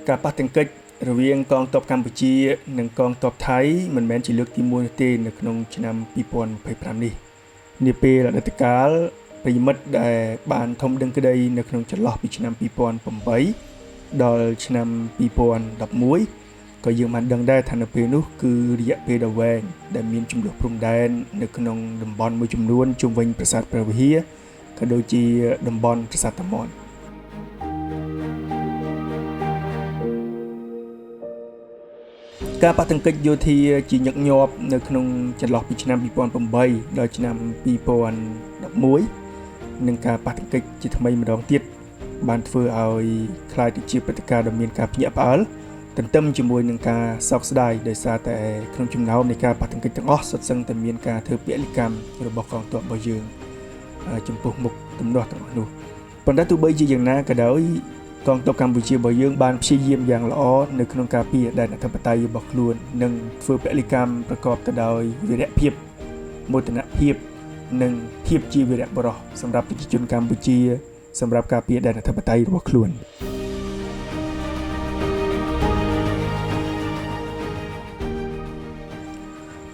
ការប៉ះទង្គិចរវាងកងទ័ពកម្ពុជានិងកងទ័ពថៃមិនមែនជាលើកទី1នោះទេនៅក្នុងឆ្នាំ2025នេះនាពេលអតីតកាលប្រិមិត្តដែលបានធំដឹងក្តីនៅក្នុងចន្លោះពីឆ្នាំ2008ដល់ឆ្នាំ2011ក៏យើងបានដឹងដែរថានៅពេលនោះគឺរយៈពេលដ៏វែងដែលមានចំនួនព្រំដែននៅក្នុងតំបន់មួយចំនួនជុំវិញប្រាសាទព្រះវិហារក៏ដូចជាតំបន់ប្រាសាទតាមាន់ការប៉ះទង្គិចយោធាជាញឹកញាប់នៅក្នុងចន្លោះពីឆ្នាំ2008ដល់ឆ្នាំ2011និងការប៉ះទង្គិចជាថ្មីម្ដងទៀតបានធ្វើឲ្យคล้ายទៅជាព្រឹត្តិការណ៍ដ៏មានការភ្ញាក់ផ្អើលទន្ទឹមជាមួយនឹងការសោកស្ដាយដោយសារតែក្នុងចំណោមនៃការប៉ះទង្គិចទាំងអស់សុទ្ធសឹងតែមានការធ្វើពលកម្មរបស់កងទ័ពរបស់យើងចំពោះមុខទំនាស់ទាំងអស់នោះប៉ុន្តែទោះបីជាយ៉ាងណាក៏ដោយកងទ័ពកម្ពុជារបស់យើងបានព្យាយាមយ៉ាងល្អនៅក្នុងការពារដែនអធិបតេយ្យរបស់ខ្លួននិងធ្វើពលកម្មប្រកបទៅដោយវីរភាពមោទនភាពនិងភាពជាវីរបុរសសម្រាប់ប្រជាជនកម្ពុជាសម្រាប់ការពារដែនអធិបតេយ្យរបស់ខ្លួន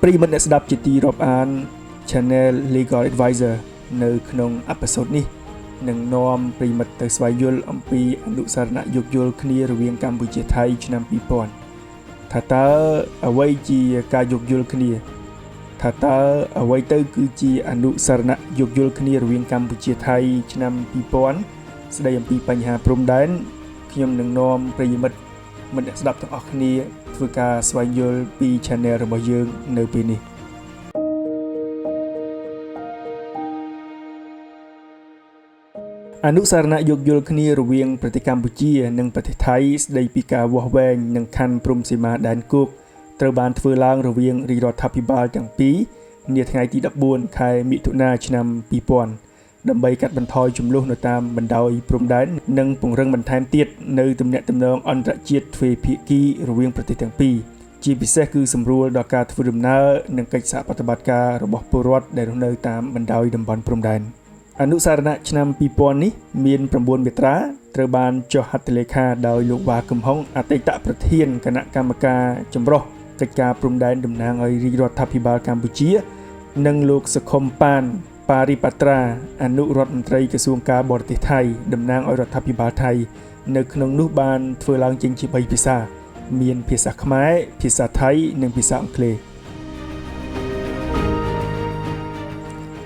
ប្រិយមិត្តអ្នកស្ដាប់ជាទីរាប់អាន Channel Legal Advisor នៅក្នុងអេពីសូតនេះនឹងនាំប្រិយមិត្តទៅស្វែងយល់អំពីអនុសារណៈយោគយល់គ្នារវាងកម្ពុជាថៃឆ្នាំ2000ថាតើអ្វីជាការយោគយល់គ្នាថាតើអ្វីទៅគឺជាអនុសារណៈយោគយល់គ្នារវាងកម្ពុជាថៃឆ្នាំ2000ស្ដីអំពីបញ្ហាព្រំដែនខ្ញុំនឹងនាំប្រិយមិត្តអ្នកស្ដាប់ទាំងអស់គ្នាធ្វើការស្វែងយល់ពី Channel របស់យើងនៅពេលនេះអនុសារណៈយោគយល់គ្នារវាងប្រទេសកម្ពុជានិងប្រទេសថៃស្ដីពីការវាស់វែងនិងខណ្ឌព្រំសីមាដែនគោកត្រូវបានធ្វើឡើងរវាងរាជរដ្ឋាភិបាលទាំងពីរនាថ្ងៃទី14ខែមិថុនាឆ្នាំ2000ដើម្បីកាត់បន្ថយជម្លោះនៅតាមបណ្ដោយព្រំដែននិងពង្រឹងបន្ថែមទៀតនៅទំនាក់ទំនងអន្តរជាតិទ្វេភាគីរវាងប្រទេសទាំងពីរជាពិសេសគឺសម្រួលដល់ការធ្វើដំណើរនិងកិច្ចសហប្រតិបត្តិការរបស់ពលរដ្ឋដែលរស់នៅតាមបណ្ដោយតំបន់ព្រំដែនអនុសារណៈឆ្នាំ2000នេះមាន9មាត្រាត្រូវបានចុះហត្ថលេខាដោយលោកវ៉ាកឹមហុងអតីតប្រធានគណៈកម្មការចម្រុះកិច្ចការព្រំដែនតំណាងឲ្យរាជរដ្ឋាភិបាលកម្ពុជានិងលោកសុខុមប៉ានប៉ារីប៉ាត្រាអនុរដ្ឋមន្ត្រីក្រសួងការបរទេសថៃតំណាងឲ្យរដ្ឋាភិបាលថៃនៅក្នុងនោះបានធ្វើឡើងចេញជា3ភាសាមានភាសាខ្មែរភាសាថៃនិងភាសាអង់គ្លេស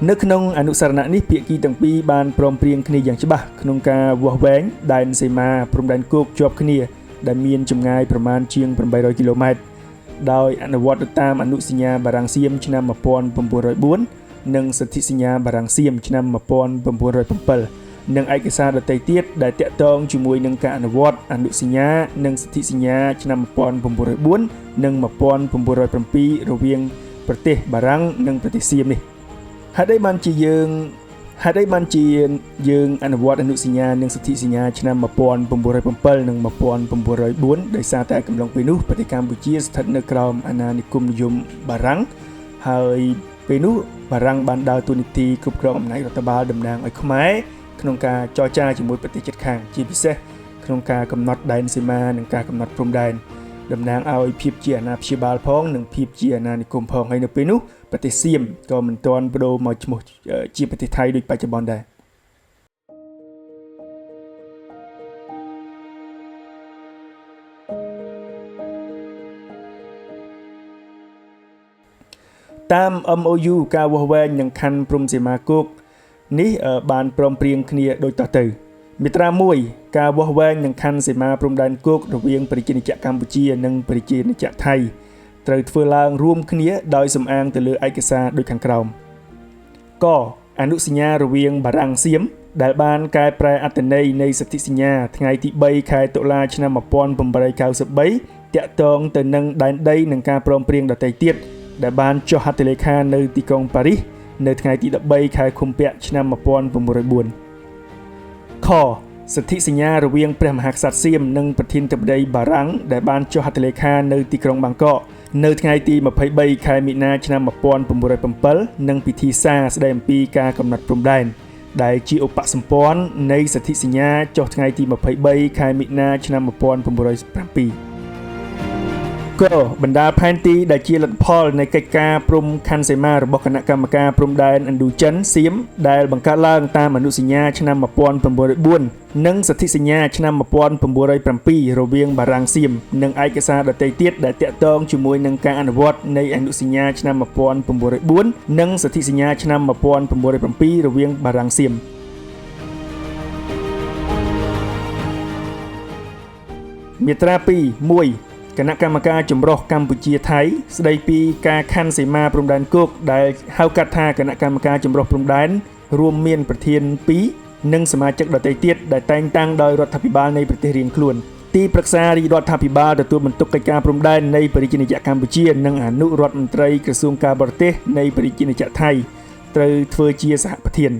នៅក្នុងអនុសារណៈនេះភាគីទាំងពីរបានព្រមព្រៀងគ្នាយ៉ាងច្បាស់ក្នុងការវាស់វែងដែនសីមាព្រំដែនគោកជាប់គ្នាដែលមានចម្ងាយប្រមាណជាង800គីឡូម៉ែត្រដោយអនុវត្តតាមអនុសញ្ញាបារាំងសៀមឆ្នាំ1904និងសន្ធិសញ្ញាបារាំងសៀមឆ្នាំ1907និងឯកសារដទៃទៀតដែលតាក់ទងជាមួយនឹងការអនុវត្តអនុសញ្ញានិងសន្ធិសញ្ញាឆ្នាំ1904និង1907រវាងប្រទេសបារាំងនិងប្រទេសសៀមនេះហេតុអីបានជាយើងអនុវត្តអនុសញ្ញានិងសន្ធិសញ្ញាឆ្នាំ1907និង1904ដោយសារតែកំឡុងពេលនោះប្រទេសកម្ពុជាស្ថិតនៅក្រោមអាណានិគមនិយមបារាំងហើយពេលនោះបារាំងបានដើរតួនាទីគ្រប់គ្រងអំណាចរដ្ឋបាលតំណាងឲ្យខ្មែរក្នុងការចរចាជាមួយប្រទេសជិតខាងជាពិសេសក្នុងការកំណត់ដែនសីមានិងការកំណត់ព្រំដែនតំណាងឲ្យភាពជាអាណាព្យាបាលផងនិងភាពជាអាណានិគមផងហើយនៅពេលនោះប្រទេសសៀមក៏មិនទាន់បដូរមកឈ្មោះជាប្រទេសថៃដូចបច្ចុប្បន្នដែរតាម MOU ការវាស់វែងនិងខណ្ឌព្រំសីមាគោកនេះបានព្រមព្រៀងគ្នាដូចតទៅមាត្រា1ការវាស់វែងនិងខណ្ឌសីមាព្រំដែនគោករវាងប្រជាជាតិកម្ពុជានិងប្រជាជាតិថៃត្រូវធ្វើឡើងរួមគ្នាដោយសំអាងទៅលើឯកសារដូចខាងក្រោម កអនុសញ្ញារវាងបារាំងសៀមដែលបានកែប្រែអត្ថន័យនៃសន្ធិសញ្ញាថ្ងៃទី3ខែតុលាឆ្នាំ1893តាក់ទងទៅនឹងដែនដីនិងការព្រមព្រៀងដទៃទៀតដែលបានចុះហត្ថលេខានៅទីក្រុងប៉ារីសនៅថ្ងៃទី13ខែខុម្ភៈឆ្នាំ1904 ខសន្ធិសញ្ញារវាងព្រះមហាក្សត្រសៀមនិងប្រធានាធិបតីបារាំងដែលបានចុះហត្ថលេខានៅទីក្រុងបាងកកនៅថ្ងៃទី23ខែមីនាឆ្នាំ1907និងពិធីសារស្តីអំពីការកំណត់ព្រំដែន ដែលជាឧបសម្ព័ន្ធនៃសន្ធិសញ្ញាចុះថ្ងៃទី23ខែមិនិនាឆ្នាំ1907ក៏បណ្ដាផែនទីដែលជាលទ្ធផលនៃកិច្ចការព្រំខ័ណ្ឌសីមារបស់គណៈកម្មការព្រំដែនឥណ្ឌូចិនសៀមដែលបង្កើតឡើងតាមអនុសញ្ញាឆ្នាំ1904និងសន្ធិសញ្ញាឆ្នាំ1907រវាងបារាំងសៀមនិងឯកសារដទៃទៀតដែលទាក់ទងជាមួយនឹងការអនុវត្តនៃអនុសញ្ញាឆ្នាំ1904និងសន្ធិសញ្ញាឆ្នាំ1907រវាងបារាំងសៀមមាត្រា2 1គណៈកម្មការចម្រុះកម្ពុជាថៃស្ដីពីការខ័ណ្ឌសីមាព្រំដែនគោកដែលហៅកាត់ថាគណៈកម្មការចម្រុះព្រំដែនរួមមានប្រធាន2និងសមាជិកដទៃទៀតដែលតែងតាំងដោយរដ្ឋាភិបាលនៃប្រទេសរៀងខ្លួនទីប្រឹក្សារាជរដ្ឋាភិបាលទទួលបន្ទុកកិច្ចការព្រំដែននៃព្រះរាជាណាចក្រកម្ពុជានិងអនុរដ្ឋមន្ត្រីក្រសួងការបរទេសនៃព្រះរាជាណាចក្រថៃត្រូវធ្វើជាសហប្រធាន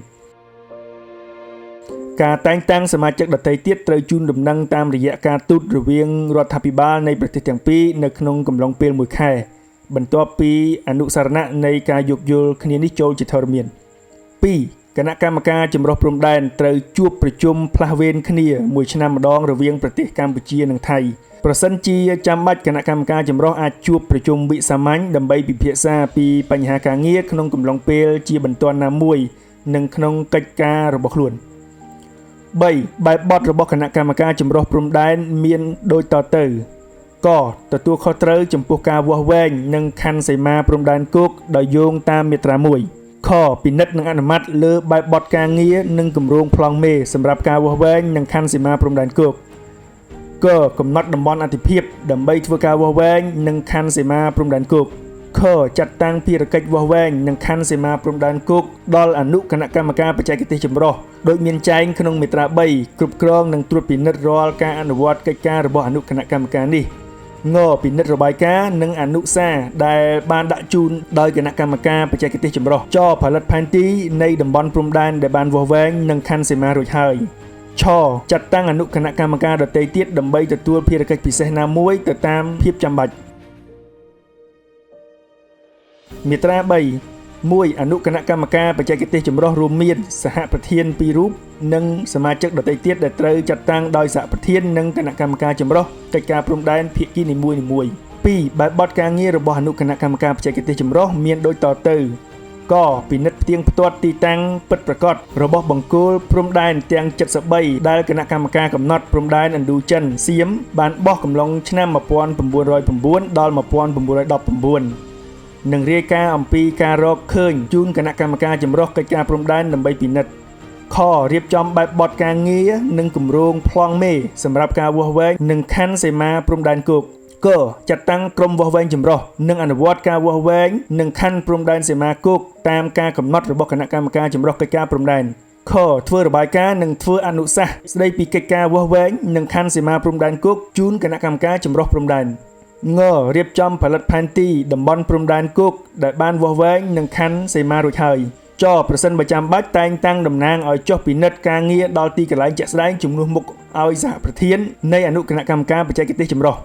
ការតែងតាំងសមាជិកដទៃទៀតត្រូវជូនដំណឹងតាមរយៈការទូតរវាងរដ្ឋាភិបាលនៃប្រទេសទាំងពីរនៅក្នុងកំឡុងពេល1ខែបន្ទាប់ពីអនុសារណៈនៃការយោគយល់គ្នានេះចូលជាធរមាន 2. គណៈកម្មការចម្រុះព្រំដែនត្រូវជួបប្រជុំផ្លាស់វេនគ្នាមួយឆ្នាំម្ដងរវាងប្រទេសកម្ពុជានិងថៃប្រសិនជាចាំបាច់គណៈកម្មការចម្រុះអាចជួបប្រជុំវិសាមញ្ញដើម្បីពិភាក្សាពីបញ្ហាការងារក្នុងកំឡុងពេលជាបន្ទាន់ណាមួយនិងក្នុងកិច្ចការរបស់ខ្លួន3. បែបបទរបស់គណៈកម្មការចម្រុះព្រំដែនមានដូចតទៅកទទួលខុសត្រូវចំពោះការវាស់វែងនិងខ័ណ្ឌសីមាព្រំដែនគោកដោយយោងតាមមាត្រា1ខពិនិត្យនិងអនុម័តលើបែបបទការងារនិងគម្រោងប្លង់មេសម្រាប់ការវាស់វែងនិងខ័ណ្ឌសីមាព្រំដែនគោកកកំណត់តំបន់អធិភាពដើម្បីធ្វើការវាស់វែងនិងខ័ណ្ឌសីមាព្រំដែនគោកខចាត់តាំងភារកិច្ចវាស់វែងនិងខ័ណ្ឌសីមាព្រំដែនគោកដល់អនុគណៈកម្មការបច្ចេកទេសចម្រុះដោយមានចែងក្នុងមាត្រា3គ្រប់គ្រងនិងត្រួតពិនិត្យរាល់ការអនុវត្តកិច្ចការរបស់អនុគណៈកម្មការនេះងពិនិត្យរបាយការណ៍និងអនុសារដែលបានដាក់ជូនដោយគណៈកម្មការបច្ចេកទេសចម្រុះចផលិតផែនទីនៃតំបន់ព្រំដែនដែលបានវាស់វែងនិងខ័ណ្ឌសីមារួចហើយឆចាត់តាំងអនុគណៈកម្មការដទៃទៀតដើម្បីទទួលភារកិច្ចពិសេសណាមួយទៅតាមភាពចាំបាច់មាត្រា3 1. អនុគណៈកម្មការបច្ចេកទេសចម្រុះរួមមានសហប្រធាន2រូបនិងសមាជិកដទៃទៀតដែលត្រូវចាត់តាំងដោយសហប្រធាននិងគណៈកម្មការចម្រុះកិច្ចការព្រំដែនភាគីនីមួយៗ 2. បែបបទការងាររបស់អនុគណៈកម្មការបច្ចេកទេសចម្រុះមានដូចតទៅកពិនិត្យផ្ទៀងផ្ទាត់ទីតាំងពិតប្រាកដរបស់បង្គោលព្រំដែនទាំង73ដែលគណៈកម្មការកំណត់ព្រំដែនឥណ្ឌូចិនសៀមបានបោះកំឡុងឆ្នាំ1909ដល់1919និងរាយការណ៍អំពីការរកឃើញជូនគណៈកម្មការចម្រុះកិច្ចការព្រំដែនដើម្បីពិនិត្យខរៀបចំបែបបទការងារនិងគម្រោងប្លង់មេសម្រាប់ការវាស់វែងនិងខ័ណ្ឌសីមាព្រំដែនគោកកចាត់តាំងក្រុមវាស់វែងចម្រុះនិងអនុវត្តការវាស់វែងនិងខ័ណ្ឌព្រំដែនសីមាគោកតាមការកំណត់របស់គណៈកម្មការចម្រុះកិច្ចការព្រំដែនខធ្វើរបាយការណ៍និងធ្វើអនុសាសន៍ស្ដីពីកិច្ចការវាស់វែងនិងខ័ណ្ឌសីមាព្រំដែនគោកជូនគណៈកម្មការចម្រុះព្រំដែនងរៀបចំផលិតផែនទីតំបន់ព្រំដែនគោកដែលបានវាស់វែងនិងខ័ណ្ឌសីមារួចហើយចប្រសិនបើចាំបាច់តែងតាំងតំណាងឲ្យចុះពិនិត្យការងារដល់ទីកន្លែងជាក់ស្ដែងជំនួសមុខឲ្យសហប្រធាននៃអនុគណៈកម្មការបច្ចេកទេសចម្រុះ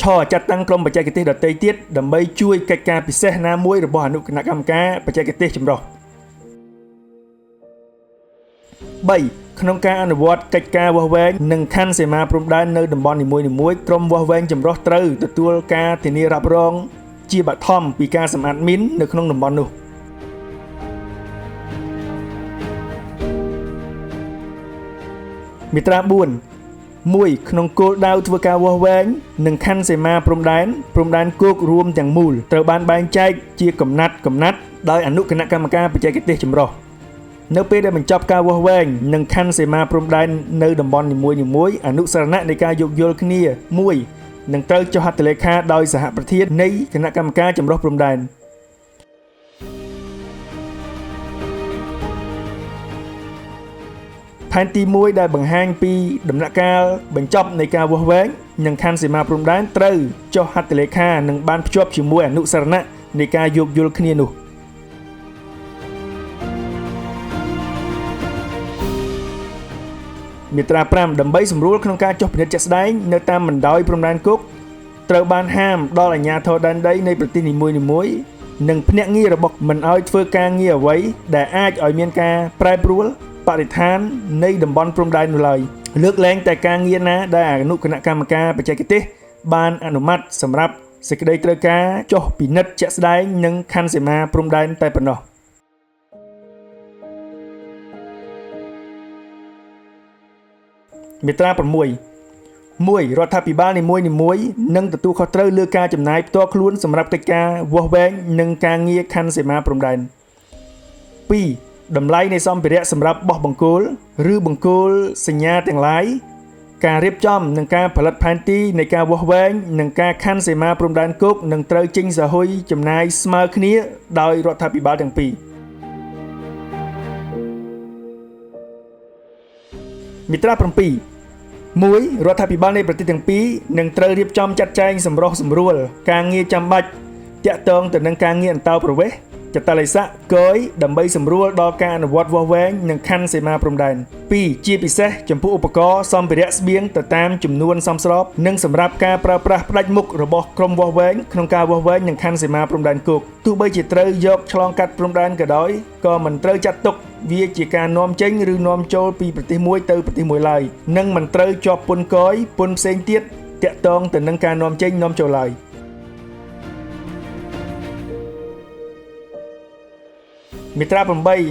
ឆចាត់តាំងក្រុមបច្ចេកទេសដទៃទៀតដើម្បីជួយកិច្ចការពិសេសណាមួយរបស់អនុគណៈកម្មការបច្ចេកទេសចម្រុះ 3. ក្នុងការអនុវត្តកិច្ចការវាស់វែងនិងខ័ណ្ឌសីមាព្រំដែននៅតំបន់នីមួយៗក្រុមវាស់វែងចម្រុះត្រូវទទួលការធានារ៉ាប់រងជាបឋមពីការសម្អាតមីននៅក្នុងតំបន់នោះមាត្រា4 1. ក្នុងគោលដៅធ្វើការវាស់វែងនិងខ័ណ្ឌសីមាព្រំដែនគោករួមទាំងមូលត្រូវបានបែងចែកជាកំណាត់ដោយអនុគណៈកម្មការបច្ចេកទេសចម្រុះនៅពេលដែលបញ្ចប់ការវាស់វែងនិងខ័ណ្ឌសីមាព្រំដែននៅតំបន់នីមួយៗអនុសារណៈនៃការយោគយល់គ្នា1នឹងត្រូវចុះហត្ថលេខាដោយសហប្រធាននៃគណៈកម្មការចម្រុះព្រំដែនផែនទី1ដែលបង្ហាញពីដំណាក់កាលបញ្ចប់នៃការវាស់វែងនិងខ័ណ្ឌសីមាព្រំដែនត្រូវចុះហត្ថលេខានិងបានភ្ជាប់ជាមួយអនុសារណៈនៃការយោគយល់គ្នានោះមាត្រា5ដើម្បីសម្រួលក្នុងការចុះពិនិត្យជាក់ស្ដែងនៅតាមបណ្ដោយព្រំដែនគោកត្រូវបានហាមដល់អាជ្ញាធរដែនដីនៃប្រទេសនីមួយៗ និងភ្នាក់ងាររបស់មិនឲ្យធ្វើការងារអ្វីដែលអាចឲ្យមានការប្រែប្រួលបរិស្ថាននៃតំបន់ព្រំដែននោះឡើយលើកលែងតែការងារណាដែលអនុគណៈកម្មការបច្ចេកទេសបានអនុម័តសម្រាប់សេចក្តីត្រូវការចុះពិនិត្យជាក់ស្ដែងនិងខណ្ឌសីមាព្រំដែនតែប៉ុណ្ណោះមាត្រា6 1. រដ្ឋាភិបាលនីមួយៗនឹងទទួលខុសត្រូវលើការចំណាយផ្ទាល់ខ្លួនសម្រាប់កិច្ចការវាស់វែងនិងការងារខណ្ឌសីមាព្រំដែន 2. តម្លៃនៃសម្ភារៈសម្រាប់បោះបង្គោលឬបង្គោលសញ្ញាទាំងឡាយការរៀបចំនិងការផលិតផែនទីនៃការវាស់វែងនិងការខណ្ឌសីមាព្រំដែនគោកនឹងត្រូវចេញសហុយចំណាយស្មើគ្នាដោយរដ្ឋាភិបាលទាំងពីរមាត្រា 7 1. រដ្ឋាភិបាលនៃប្រទេសទាំងពីរនឹងត្រូវរៀបចំចាត់ចែងសម្រុះសម្រួលការងារចាំបាច់ទាក់ទងទៅនឹងការងារអន្តោប្រវេសន៍ចតល័យស័កគយដើម្បីសម្រួលដល់ការអនុវត្តវាស់វែងនិងខណ្ឌសីមាព្រំដែន 2. ជាពិសេសចំពោះឧបករណ៍សម្ភារៈស្បៀងទៅតាមចំនួនសមស្របនិងសម្រាប់ការប្រើប្រាស់ផ្ដាច់មុខរបស់ក្រុមវាស់វែងក្នុងការវាស់វែងនិងខណ្ឌសីមាព្រំដែនគោកទោះបីជាត្រូវយកឆ្លងកាត់ព្រំដែនក៏ដោយក៏មិនត្រូវចាត់ទុកវាជាការនាំចេញឬនាំចូលពីប្រទេសមួយទៅប្រទេសមួយឡើយនិងមិនត្រូវជាប់ពន្ធគយពន្ធផ្សេងទៀតទាក់ទងទៅនឹងការនាំចេញនាំចូលឡើយមាត្រា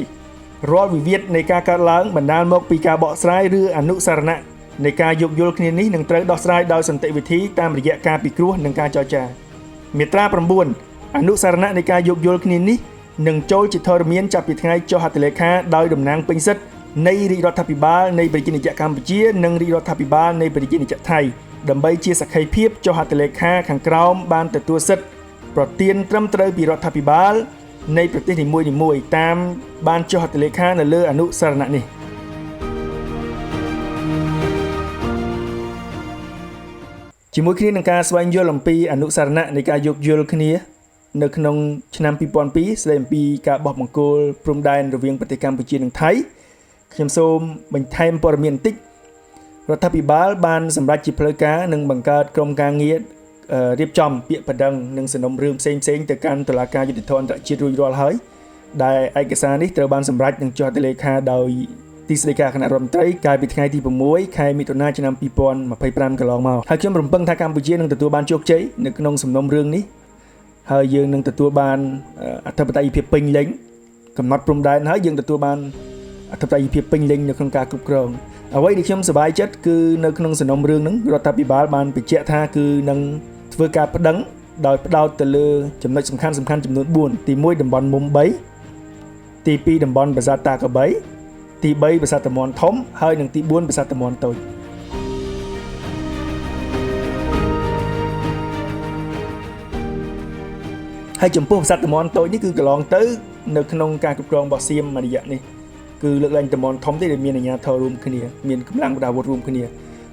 8 រាល់វិវាទនៃការកើតឡើងបណ្ដាលមកពីការបកស្រាយឬអនុសារណៈនៃការយោគយល់គ្នានេះនឹងត្រូវដោះស្រាយដោយសន្តិវិធីតាមរយៈការពិគ្រោះនិងការចរចាមាត្រា 9 អនុសារណៈនៃការយោគយល់គ្នានេះនឹងចូលជាធរមានចាប់ពីថ្ងៃចុះហត្ថលេខាដោយតំណាងពេញសិទ្ធិនៃរាជរដ្ឋាភិបាលនៃប្រជាណាចក្រកម្ពុជានិងរាជរដ្ឋាភិបាលនៃប្រជាណាចក្រថៃដើម្បីជាសក្ខីភាពចុះហត្ថលេខាខាងក្រោមបានទទួលសិទ្ធិប្រទានត្រឹមត្រូវពីរដ្ឋាភិបាលនៃប្រទេសនីមួយៗតាមបានចុះហត្ថលេខានៅលើអនុសារណៈនេះជាមួយគ្នានឹងការស្វែងយល់អំពីអនុសារណៈនៃការយោគយល់គ្នានៅក្នុងឆ្នាំ2002ស្ដីអំពីការបោះបង្គោលព្រំដែនរវាងប្រទេសកម្ពុជានិងថៃខ្ញុំសូមបន្ថែមព័ត៌មានបន្តិចរដ្ឋាភិបាលបានសម្រេចជាផ្លូវការនិងបង្កើតក្រុមការងាររៀបចំពាក្យបណ្ដឹងនិងសំណុំរឿងផ្សេងៗទៅកាន់តុលាការយុត្តិធម៌អន្តរជាតិរួចរាល់ហើយដែលឯកសារនេះត្រូវបានសម្រេចនិងចុះហត្ថលេខាដោយទីស្តីការគណៈរដ្ឋមន្ត្រីកាលពីថ្ងៃទី6ខែមិថុនាឆ្នាំ2025កន្លងមកហើយខ្ញុំរំពឹងថាកម្ពុជានឹងទទួលបានជោគជ័យនៅក្នុងសំណុំរឿងនេះហើយយើងនឹងទទួលបានអធិបតេយ្យភាពពេញលេញកំណត់ព្រំដែនហើយយើងទទួលបានអធិបតេយ្យភាពពេញលេញនៅក្នុងការគ្រប់គ្រងអ្វីដែលខ្ញុំសប្បាយចិត្តគឺនៅក្នុងសំណុំរឿងហ្នឹងរដ្ឋាភិបាលបានបញ្ជាក់ថាគឺនឹងធ្វើការប្តឹងដោយផ្ដោតទៅលើចំណុចសំខាន់ចំនួន4ទី1តំបន់មុំ3ទី2តំបន់ប្រាសាទតាកបីទី3ប្រាសាទតាមាន់ធំហើយនិងទី4ប្រាសាទតាមាន់តូចហើយចំពោះប្រាសាទតាមាន់តូចនេះគឺកន្លងទៅនៅក្នុងការគ្រប់គ្រងរបស់សៀមមួយរយៈនេះគឺលើកឡើងតាមាន់ធំទេដែលមានអាជ្ញាធររួមគ្នាមានកម្លាំងបដាវុធរួមគ្នា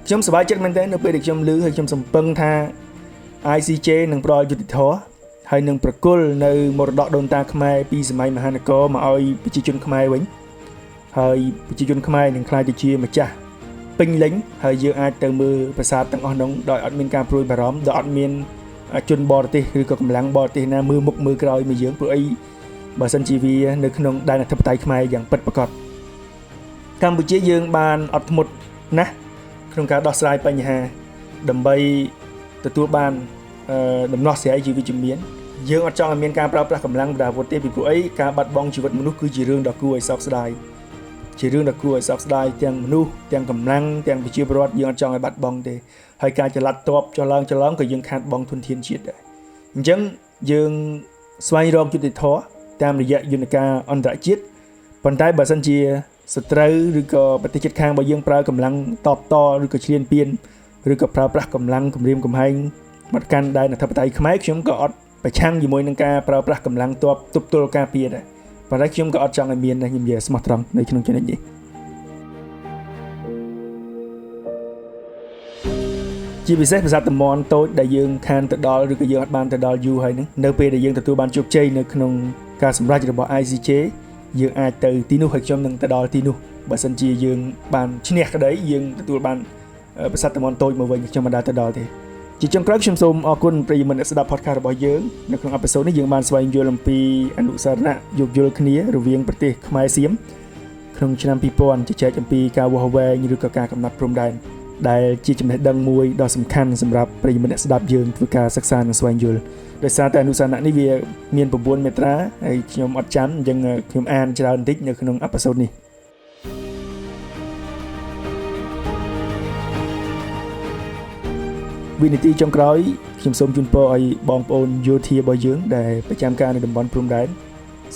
ខ្ញុំសប្បាយចិត្តមែនទែននៅពេលដែលខ្ញុំឮហើយខ្ញុំសង្ពឹងថា ICJ នឹងផ្ដល់យុត្តិធម៌ហើយនឹងប្រគល់នៅមរតកដូនតាខ្មែរពីសម័យមហានគរមកឲ្យប្រជាជនខ្មែរវិញហើយប្រជាជនខ្មែរនឹងក្លាយទៅជាម្ចាស់ពេញលេញហើយយើងអាចទៅមើលប្រាសាទទាំងអស់នោះដោយអត់មានការព្រួយបារម្ភដោយអត់មានជនបរទេសឬក៏កម្លាំងបរទេសណាមើលមុខមើលក្រោយមកយើងព្រោះអីបើសិនជាវានៅក្នុងដែនអធិបតេយ្យខ្មែរយ៉ាងពិតប្រាកដកម្ពុជាយើងបានអត់ធ្មត់ណាស់ក្នុងការដោះស្រាយបញ្ហាដើម្បីទទួលបានដំណោះស្រាយជាវិជ្ជមានយើងអត់ចង់ឲ្យមានការប្រើប្រាស់កម្លាំងបដាវុធទេពីព្រោះអីការបាត់បង់ជីវិតមនុស្សគឺជារឿងដ៏គួរឲ្យសោកស្ដាយជារឿងដ៏គួរឲ្យសោកស្ដាយទាំងមនុស្សទាំងកម្លាំងទាំងប្រជាពលរដ្ឋយើងអត់ចង់ឲ្យបាត់បង់ទេហើយការចល័តតបចុះឡើងក៏យើងខាតបង់ធនធានជាតិដែរអញ្ចឹងយើងស្វែងរកយុត្តិធម៌តាមរយៈយន្តការអន្តរជាតិប៉ុន្តែបើសិនជាសត្រូវឬក៏ប្រទេសជិតខាងរបស់យើងប្រើកម្លាំងតបតឬក៏ឈ្លានពានឬក៏ប្រើប្រាស់កម្លាំងគំរាមកំហែងមកកាន់ដែនអធិបតេយ្យខ្មែរខ្ញុំក៏អត់ប្រឆាំងជាមួយនឹងការប្រើប្រាស់កម្លាំងទ័ពទប់ទល់ការពារដែរប៉ុន្តែខ្ញុំក៏អត់ចង់ឲ្យមានដែរខ្ញុំនិយាយស្មោះត្រង់នៅក្នុងចំណុចនេះជាពិសេសប្រាសាទតាមាន់តូចដែលយើងខានទៅដល់ឬក៏យើងអត់បានទៅដល់យូរហើយហ្នឹងនៅពេលដែលយើងទទួលបានជោគជ័យនៅក្នុងការសម្រេចរបស់ ICJ យើងអាចទៅទីនោះហើយខ្ញុំនឹងទៅដល់ទីនោះបើសិនជាយើងបានឈ្នះក្តីយើងទទួលបានប្រាសាទតាមាន់តូចមកវិញខ្ញុំមិនដាល់ទៅដល់ទេ ជាចុងក្រោយខ្ញុំសូមអរគុណប្រិយមិត្តអ្នកស្ដាប់ podcast របស់យើងនៅក្នុងអេពីសូតនេះយើងបានស្វែងយល់អំពីអនុសារណៈយោគយល់គ្នារវាងប្រទេសខ្មែរសៀមក្នុងឆ្នាំ2000ជជែកអំពីការវាស់វែងឬក៏ការកំណត់ព្រំដែនដែលជាចំណេះដឹងមួយដ៏សំខាន់សម្រាប់ប្រិយមិត្តអ្នកស្ដាប់យើងធ្វើការសិក្សានិងស្វែងយល់ដោយសារតែអនុសារណៈនេះវាមាន9មាត្រាហើយខ្ញុំអត់ចាំអញ្ចឹងខ្ញុំអានច្រើនបន្តិចនៅក្នុងអេពីសូតនេះវិនាទីចុងក្រោយខ្ញុំសូមជូនពរឲ្យបងប្អូនយោធារបស់យើងដែលប្រចាំការនៅតំបន់ព្រំដែន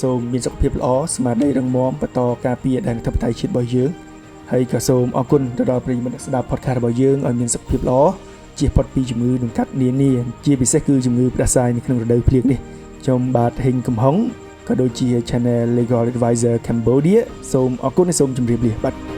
សូមមានសុខភាពល្អស្មារតីរឹងមាំបន្តការពារដែនអធិបតេយ្យជាតិរបស់យើងហើយក៏សូមអរគុណទៅដល់ប្រិយមិត្តអ្នកស្ដាប់ podcast របស់យើងឲ្យមានសុខភាពល្អជៀសផុតពីជំងឺនឹងកាត់នានាជាពិសេសគឺជំងឺផ្ដាសាយនៅក្នុងរដូវភ្លៀងនេះខ្ញុំបាទហេងកំហុងក៏ដូចជា Channel Legal Advisor Cambodia សូមអរគុណនិងសូមជម្រាបលាបាទ